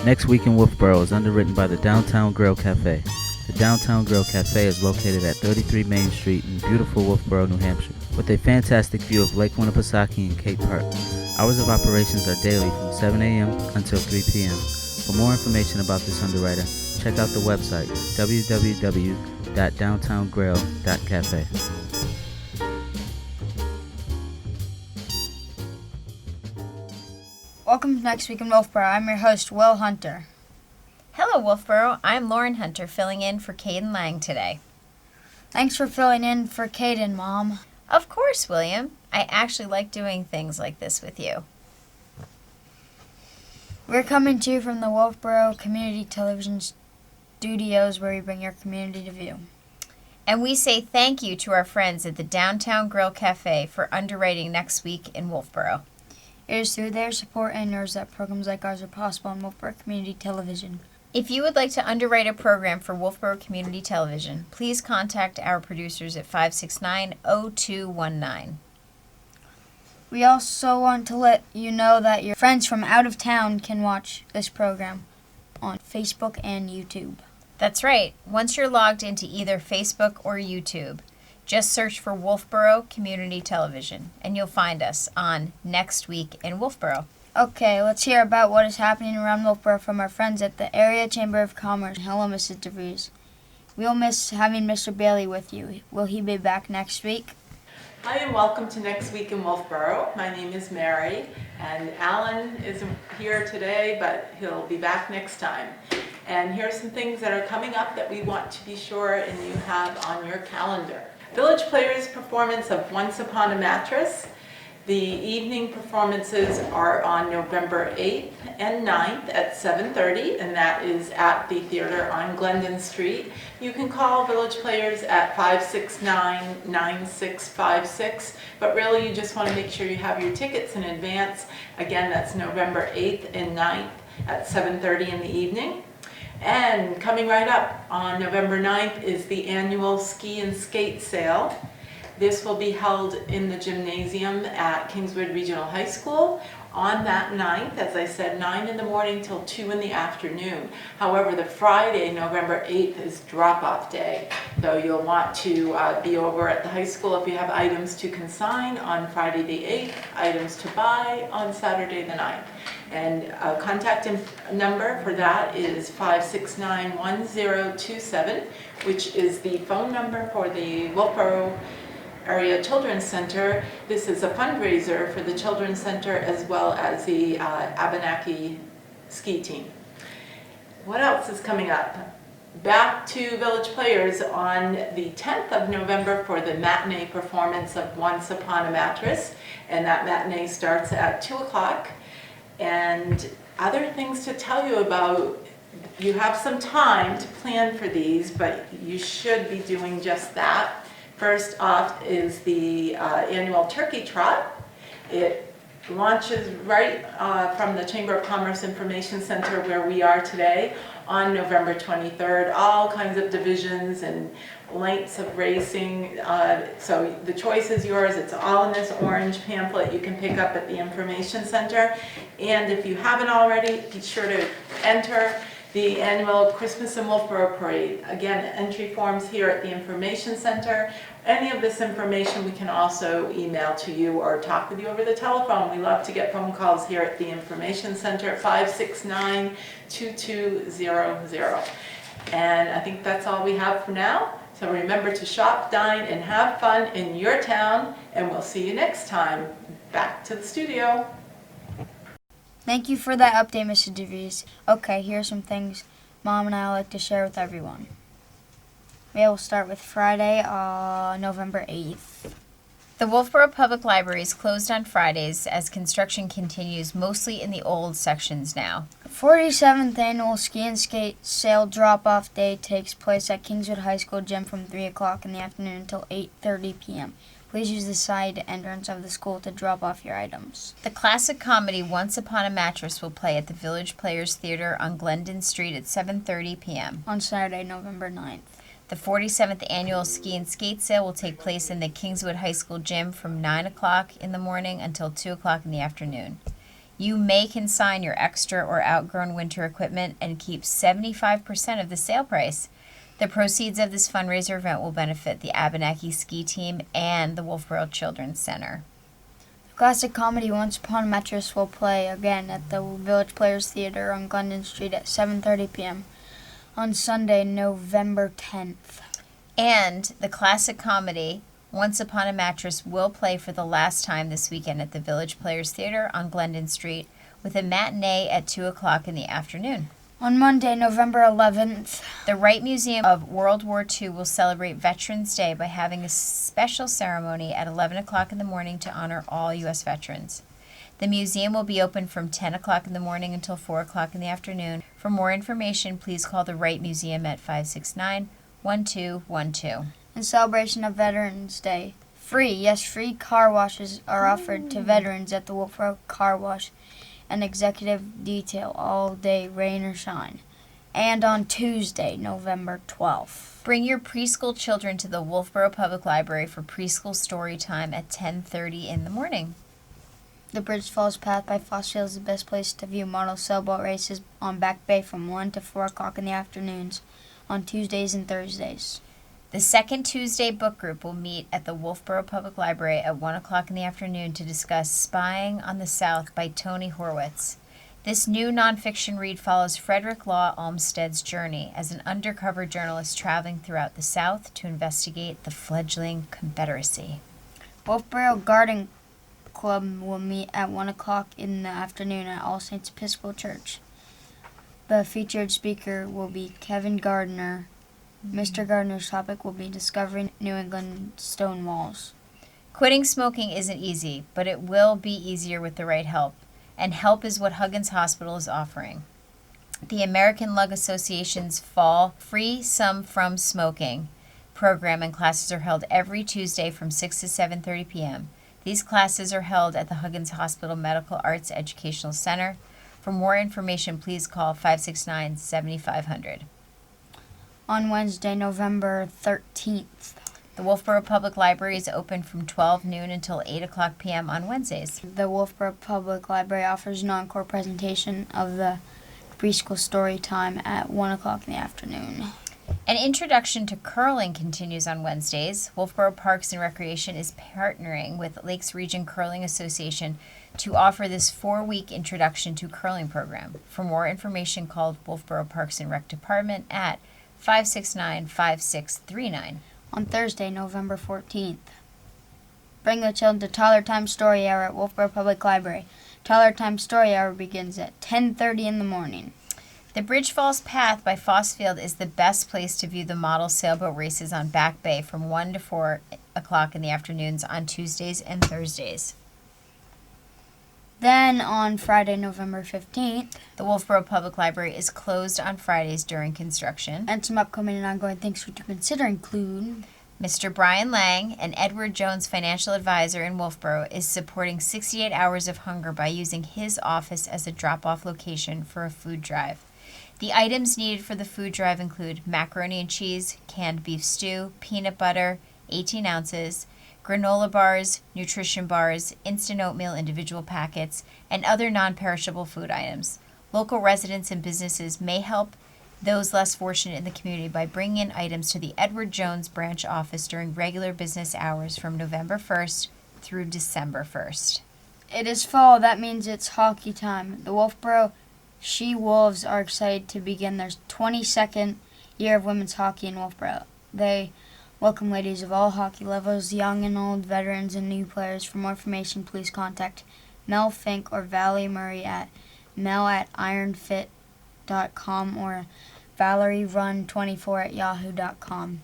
Next Week in Wolfeboro is underwritten by the Downtown Grill Cafe. The Downtown Grill Cafe is located at 33 Main Street in beautiful Wolfeboro, New Hampshire, with a fantastic view of Lake Winnipesaukee and Cape Park. Hours of operations are daily from 7 a.m. until 3 p.m. For more information about this underwriter, check out the website www.downtowngrill.cafe. Welcome to Next Week in Wolfeboro. I'm your host, Will Hunter. Hello, Wolfeboro. I'm Lauren Hunter, filling in for Caden Lang today. Thanks for filling in for Caden, Mom. Of course, William. I actually like doing things like this with you. We're coming to you from the Wolfeboro Community Television studios where we bring your community to view. And we say thank you to our friends at the Downtown Grill Cafe for underwriting Next Week in Wolfeboro. It is through their support and yours that programs like ours are possible on Wolfeboro Community Television. If you would like to underwrite a program for Wolfeboro Community Television, please contact our producers at 569-0219. We also want to let you know that your friends from out of town can watch this program on Facebook and YouTube. That's right. Once you're logged into either Facebook or YouTube, just search for Wolfeboro Community Television, and you'll find us on Next Week in Wolfeboro. Okay, let's hear about what is happening around Wolfeboro from our friends at the Area Chamber of Commerce. Hello, Mrs. DeVries. We'll miss having Mr. Bailey with you. Will he be back next week? Hi and welcome to Next Week in Wolfeboro. My name is Mary, and Alan isn't here today, but he'll be back next time. And here are some things that are coming up that we want to be sure and you have on your calendar. Village Players' performance of Once Upon a Mattress. The evening performances are on November 8th and 9th at 7:30, and that is at the theater on Glendon Street. You can call Village Players at 569-9656, but really you just want to make sure you have your tickets in advance. Again, that's November 8th and 9th at 7:30 in the evening. And coming right up on November 9th is the annual Ski and Skate Sale. This will be held in the gymnasium at Kingswood Regional High School on that 9th, as I said, 9 in the morning till 2 in the afternoon. However, the Friday, November 8th, is drop-off day, so you'll want to be over at the high school if you have items to consign on Friday the 8th, items to buy on Saturday the 9th. And contact number for that is 569-1027, which is the phone number for the Wolfeboro Area Children's Center. This is a fundraiser for the Children's Center as well as the Abenaki ski team. What else is coming up? Back to Village Players on the 10th of November for the matinee performance of Once Upon a Mattress, and that matinee starts at 2 o'clock. And other things to tell you about, you have some time to plan for these, but you should be doing just that. First off is the annual Turkey Trot. It launches right from the Chamber of Commerce Information Center where we are today on November 23rd. All kinds of divisions and lengths of racing. So the choice is yours. It's all in this orange pamphlet you can pick up at the Information Center. And if you haven't already, be sure to enter the annual Christmas in Wolfeboro Parade. Again, entry forms here at the Information Center. Any of this information we can also email to you or talk with you over the telephone. We love to get phone calls here at the Information Center at 569-2200. And I think that's all we have for now. So remember to shop, dine, and have fun in your town, and we'll see you next time. Back to the studio. Thank you for that update, Mr. DeVries. Okay, here are some things Mom and I like to share with everyone. We will start with Friday, November 8th. The Wolfeboro Public Library is closed on Fridays as construction continues mostly in the old sections now. 47th Annual Ski and Skate Sale Drop-Off Day takes place at Kingswood High School Gym from 3 o'clock in the afternoon until 8:30 p.m. Please use the side entrance of the school to drop off your items. The classic comedy Once Upon a Mattress will play at the Village Players Theater on Glendon Street at 7:30 p.m. on Saturday, November 9th. The 47th Annual Ski and Skate Sale will take place in the Kingswood High School Gym from 9 o'clock in the morning until 2 o'clock in the afternoon. You may consign your extra or outgrown winter equipment and keep 75% of the sale price. The proceeds of this fundraiser event will benefit the Abenaki Ski Team and the Wolfeboro Children's Center. Classic comedy Once Upon a Mattress will play again at the Village Players Theater on Glendon Street at 7:30 p.m. on Sunday, November 10th. And the classic comedy Once Upon a Mattress will play for the last time this weekend at the Village Players Theater on Glendon Street with a matinee at 2 o'clock in the afternoon. On Monday, November 11th, The Wright Museum of World War II will celebrate Veterans Day by having a special ceremony at 11 o'clock in the morning to honor all U.S. veterans. The museum will be open from 10 o'clock in the morning until 4 o'clock in the afternoon. For more information, please call the Wright Museum at 569-1212. in celebration of Veterans Day, free car washes are offered to veterans at the Wolfeboro Car Wash and Executive Detail all day, rain or shine. And on Tuesday, November 12th. Bring your preschool children to the Wolfeboro Public Library for preschool story time at 10:30 in the morning. The Bridge Falls Path by Fossfield is the best place to view model sailboat races on Back Bay from 1 to 4 o'clock in the afternoons on Tuesdays and Thursdays. The second Tuesday book group will meet at the Wolfeboro Public Library at 1 o'clock in the afternoon to discuss Spying on the South by Tony Horwitz. This new nonfiction read follows Frederick Law Olmsted's journey as an undercover journalist traveling throughout the South to investigate the fledgling Confederacy. Wolfeboro Garden Club will meet at 1 o'clock in the afternoon at All Saints Episcopal Church. The featured speaker will be Kevin Gardner. Mr. Gardner's topic will be discovering New England stone walls. Quitting smoking isn't easy, but it will be easier with the right help. And help is what Huggins Hospital is offering. The American Lung Association's Fall Free Some From Smoking program and classes are held every Tuesday from 6 to 7:30 p.m. These classes are held at the Huggins Hospital Medical Arts Educational Center. For more information, please call 569-7500. On Wednesday, November 13th, The Wolfeboro Public Library is open from 12 noon until 8 o'clock p.m. on Wednesdays. the Wolfeboro Public Library offers an encore presentation of the preschool story time at 1 o'clock in the afternoon. An introduction to curling continues on Wednesdays. Wolfeboro Parks and Recreation is partnering with Lakes Region Curling Association to offer this 4-week introduction to curling program. For more information, call Wolfeboro Parks and Rec Department at 569-5639. On Thursday, November 14th, bring the children to Tyler Time Story Hour at Wolfeboro Public Library. Tyler Time Story Hour begins at 10:30 in the morning. The Bridge Falls Path by Fossfield is the best place to view the model sailboat races on Back Bay from 1 to 4 o'clock in the afternoons on Tuesdays and Thursdays. Then on Friday, November 15th, The Wolfeboro Public Library is closed on Fridays during construction. and some upcoming and ongoing things to consider include Mr. Brian Lang, an Edward Jones financial advisor in Wolfeboro, is supporting 68 Hours of Hunger by using his office as a drop-off location for a food drive. The items needed for the food drive include macaroni and cheese, canned beef stew, peanut butter, 18 ounces, granola bars, nutrition bars, instant oatmeal individual packets, and other non-perishable food items. Local residents and businesses may help those less fortunate in the community by bringing in items to the Edward Jones branch office during regular business hours from November 1st through December 1st. it is fall. That means it's hockey time. The Wolfeboro She Wolves are excited to begin their 22nd year of women's hockey in Wolfeboro. They welcome ladies of all hockey levels, young and old, veterans and new players. For more information, please contact Mel Fink or Valerie Murray at mel@ironfit.com or valerierun24@yahoo.com.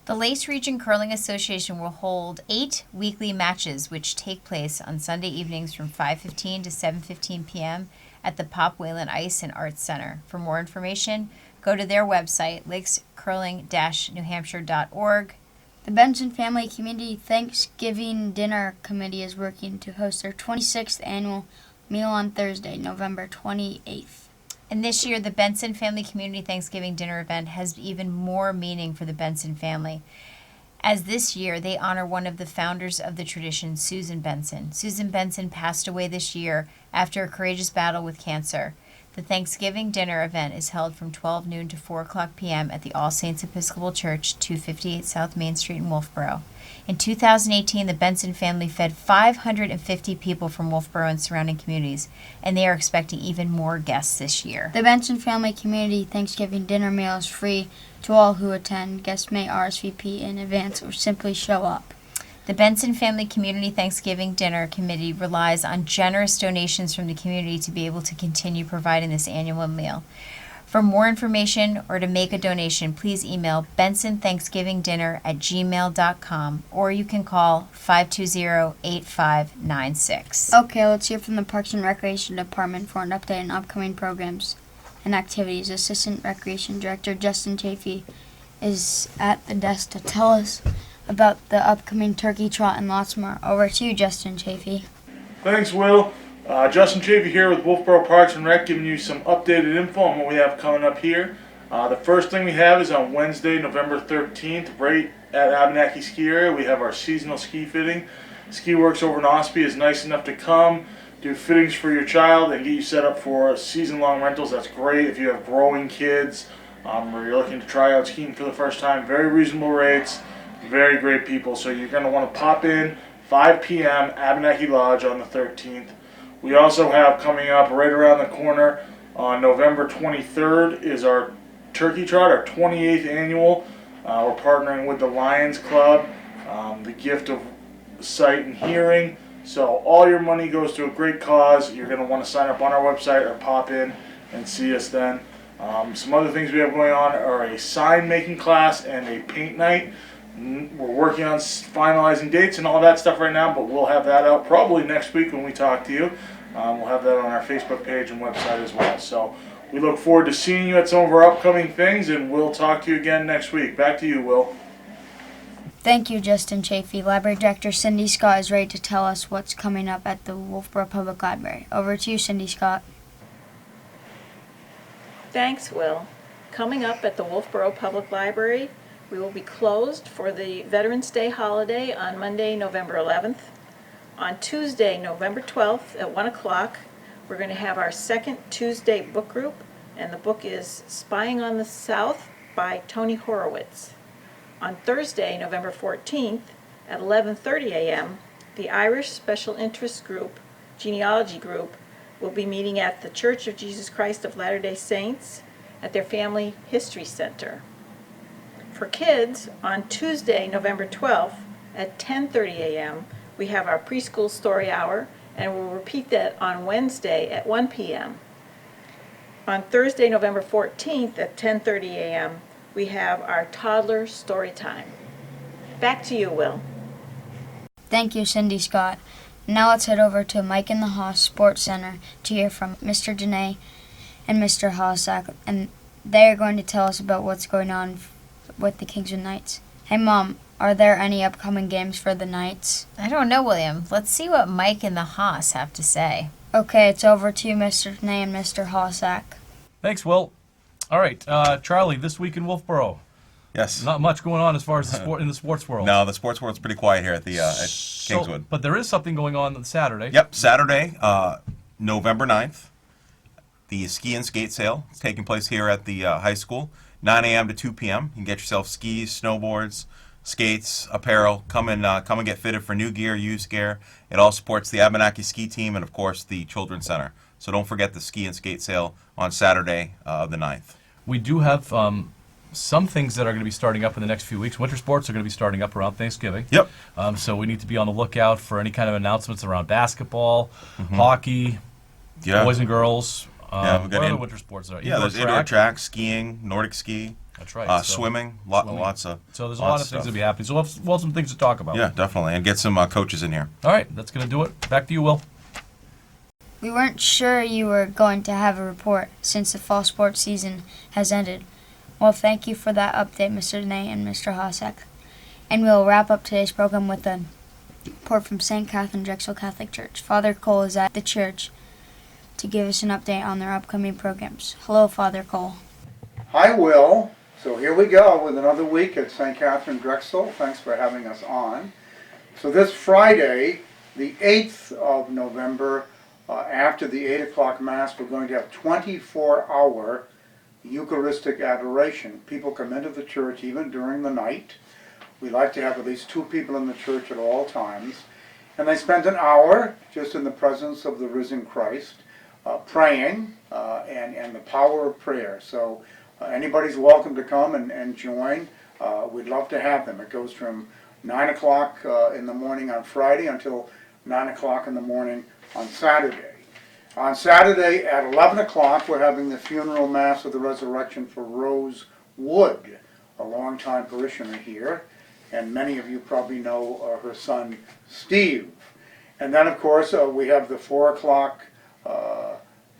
The Lakes Region Curling Association will hold 8 weekly matches which take place on Sunday evenings from 5:15 to 7:15 p.m. at the Pop Whalen Ice and Arts Center. For more information, go to their website, lakescurling-newhampshire.org. The Benson Family Community Thanksgiving Dinner Committee is working to host their 26th annual meal on Thursday, November 28th. And this year, the Benson Family Community Thanksgiving Dinner event has even more meaning for the Benson family. as this year they honor one of the founders of the tradition, Susan Benson. Susan Benson passed away this year after a courageous battle with cancer. The Thanksgiving dinner event is held from 12 noon to 4 o'clock p.m. at the All Saints Episcopal Church, 258 South Main Street in Wolfeboro. In 2018, the Benson family fed 550 people from Wolfeboro and surrounding communities, and they are expecting even more guests this year. The Benson Family Community Thanksgiving dinner meal is free to all who attend. Guests may RSVP in advance or simply show up. The Benson Family Community Thanksgiving Dinner Committee relies on generous donations from the community to be able to continue providing this annual meal. For more information or to make a donation, please email bensonthanksgivingdinner@gmail.com or you can call 520-8596. Okay, let's hear from the Parks and Recreation Department for an update on upcoming programs and activities. Assistant Recreation Director Justin Chafee is at the desk to tell us about the upcoming turkey trot and lots more. Over to you, Justin Chafee. Thanks, Will. Justin Chafee here with Wolfeboro Parks and Rec, giving you some updated info on what we have coming up here. The first thing we have is on Wednesday, November 13th, right at Abenaki Ski Area. We have our seasonal ski fitting. Ski Works over in Ospey is nice enough to come, do fittings for your child, and get you set up for season-long rentals. That's great if you have growing kids or you're looking to try out skiing for the first time. Very reasonable rates. Very great people, so you're going to want to pop in 5 p.m. Abenaki Lodge on the 13th. We also have coming up right around the corner on November 23rd is our Turkey Trot, our 28th annual. We're partnering with the Lions Club, the Gift of Sight and Hearing. So all your money goes to a great cause. You're going to want to sign up on our website or pop in and see us then. Some other things we have going on are a sign making class and a paint night. We're working on finalizing dates and all that stuff right now, but we'll have that out probably next week when we talk to you. We'll have that on our Facebook page and website as well. So we look forward to seeing you at some of our upcoming things, and we'll talk to you again next week. Back to you, Will. Thank you, Justin Chafee. Library Director Cindy Scott is ready to tell us what's coming up at the Wolfeboro Public Library. Over to you, Cindy Scott. Thanks, Will. Coming up at the Wolfeboro Public Library, we will be closed for the Veterans Day holiday on Monday, November 11th. On Tuesday, November 12th at 1 o'clock, we're going to have our second Tuesday book group, and the book is Spying on the South by Tony Horowitz. On Thursday, November 14th at 11:30 a.m., the Irish Special Interest Group, Genealogy Group, will be meeting at the Church of Jesus Christ of Latter-day Saints at their Family History Center. For kids, on Tuesday, November 12th at 10:30 a.m., we have our preschool story hour, and we'll repeat that on Wednesday at 1 p.m. On Thursday, November 14th at 10:30 a.m., we have our toddler story time. Back to you, Will. Thank you, Cindy Scott. Now let's head over to Mike in the Haas Sports Center to hear from Mr. Janae and Mr. Hossack, and they are going to tell us about what's going on with the Kingswood Knights. Hey, Mom, are there any upcoming games for the Knights? I don't know, William. Let's see what Mike and the Haas have to say. Okay, it's over to you, Mr. Janae and Mr. Hossack. Thanks, Will. All right, Charlie, this week in Wolfeboro. Yes. Not much going on as far as in the sports world. No, the sports world's pretty quiet here at the at Kingswood. But there is something going on Saturday. Yep, Saturday, November 9th. The ski and skate sale is taking place here at the high school, 9 a.m. to 2 p.m. You can get yourself skis, snowboards, skates, apparel. Come and get fitted for new gear, used gear. It all supports the Abenaki ski team and, of course, the Children's Center. So don't forget the ski and skate sale on Saturday of the 9th. We do have some things that are going to be starting up in the next few weeks. Winter sports are going to be starting up around Thanksgiving. Yep. So we need to be on the lookout for any kind of announcements around basketball, hockey, boys and girls. We've got what other winter sports are? Yeah, there's indoor track, skiing, Nordic ski. That's right. Swimming, lots of. So there's a lot of things to be happening. So we'll have some things to talk about. Yeah, definitely, and get some coaches in here. All right, that's going to do it. Back to you, Will. We weren't sure you were going to have a report since the fall sports season has ended. Well, thank you for that update, Mr. Dene and Mr. Hossack. And we'll wrap up today's program with a report from St. Katharine Drexel Catholic Church. Father Cole is at the church to give us an update on their upcoming programs. Hello, Father Cole. Hi, Will. So here we go with another week at St. Katharine Drexel. Thanks for having us on. So this Friday, the 8th of November, after the 8 o'clock Mass, we're going to have 24-hour Eucharistic adoration. People come into the church even during the night. We like to have at least 2 people in the church at all times. And they spend an hour just in the presence of the risen Christ, praying and the power of prayer. So anybody's welcome to come and join. We'd love to have them. It goes from 9 o'clock in the morning on Friday until 9 o'clock in the morning on Saturday. On Saturday at 11 o'clock, we're having the funeral Mass of the Resurrection for Rose Wood, a longtime parishioner here. And many of you probably know her son, Steve. And then, of course, we have the 4 o'clock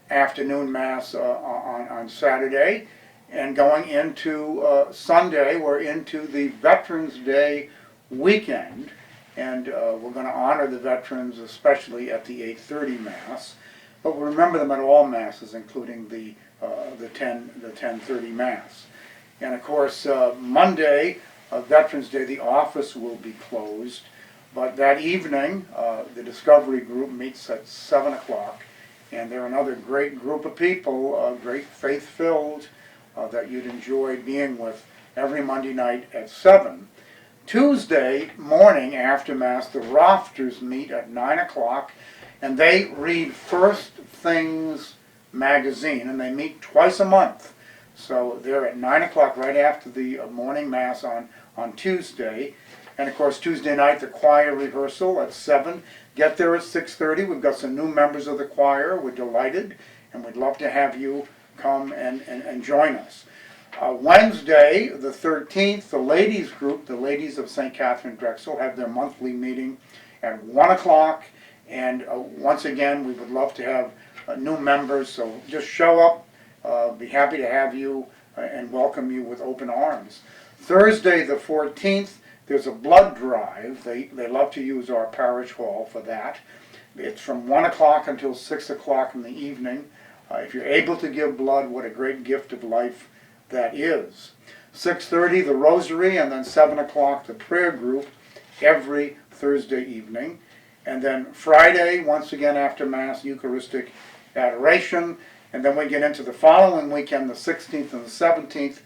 afternoon Mass on Saturday. And going into Sunday, we're into the Veterans Day weekend. And we're going to honor the veterans, especially at the 8:30 Mass. But we remember them at all Masses, including the 10:30 Mass. And, of course, Monday, Veterans Day, the office will be closed, but that evening the Discovery Group meets at 7 o'clock, and they're another great group of people, great faith-filled, that you'd enjoy being with every Monday night at 7. Tuesday morning after Mass, the Rofters meet at 9 o'clock, and they read First Things magazine, and they meet twice a month. So they're at 9 o'clock right after the morning Mass on Tuesday. And of course Tuesday night the choir rehearsal at 7. Get there at 6:30. We've got some new members of the choir. We're delighted and we'd love to have you come and join us. Wednesday the 13th, the ladies group, the ladies of St. Katharine Drexel, have their monthly meeting at 1 o'clock. And once again we would love to have new members, so just show up. Be happy to have you and welcome you with open arms. Thursday the 14th, there's a blood drive. They love to use our parish hall for that. It's from 1 o'clock until 6 o'clock in the evening. If you're able to give blood, what a great gift of life that is. 6:30 the rosary, and then 7 o'clock the prayer group every Thursday evening. And then Friday, once again after Mass, Eucharistic adoration. And then we get into the following weekend, the 16th and the 17th.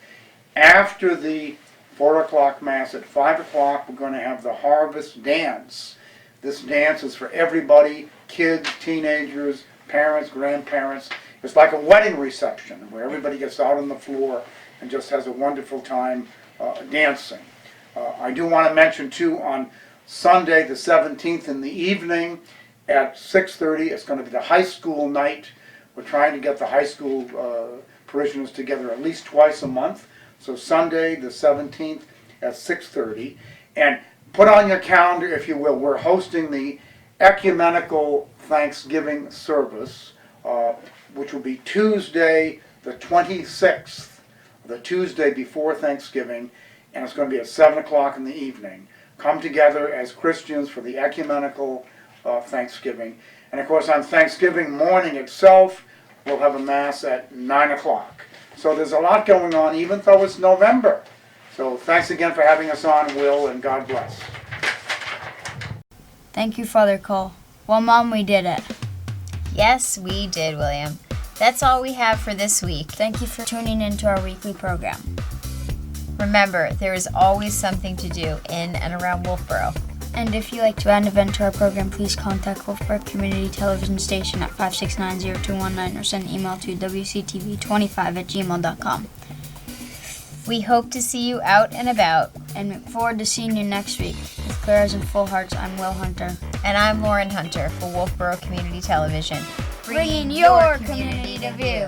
After the 4 o'clock Mass at 5 o'clock, we're going to have the Harvest Dance. This dance is for everybody, kids, teenagers, parents, grandparents. It's like a wedding reception where everybody gets out on the floor and just has a wonderful time dancing. I do want to mention, too, on Sunday the 17th in the evening at 6:30, it's going to be the high school night. We're trying to get the high school parishioners together at least twice a month. So Sunday the 17th at 6:30. And put on your calendar, if you will, we're hosting the ecumenical Thanksgiving service, which will be Tuesday the 26th, the Tuesday before Thanksgiving, and it's going to be at 7 o'clock in the evening. Come together as Christians for the ecumenical Thanksgiving. And of course on Thanksgiving morning itself, we'll have a Mass at 9 o'clock. So there's a lot going on, even though it's November. So thanks again for having us on, Will, and God bless. Thank you, Father Cole. Well, Mom, we did it. Yes, we did, William. That's all we have for this week. Thank you for tuning into our weekly program. Remember, there is always something to do in and around Wolfeboro. And if you'd like to add an event to our program, please contact Wolfeboro Community Television Station at 569-0219 or send an email to wctv25@gmail.com. We hope to see you out and about. And look forward to seeing you next week. With clear eyes and full hearts, I'm Will Hunter. And I'm Lauren Hunter for Wolfeboro Community Television. Bringing your community to view.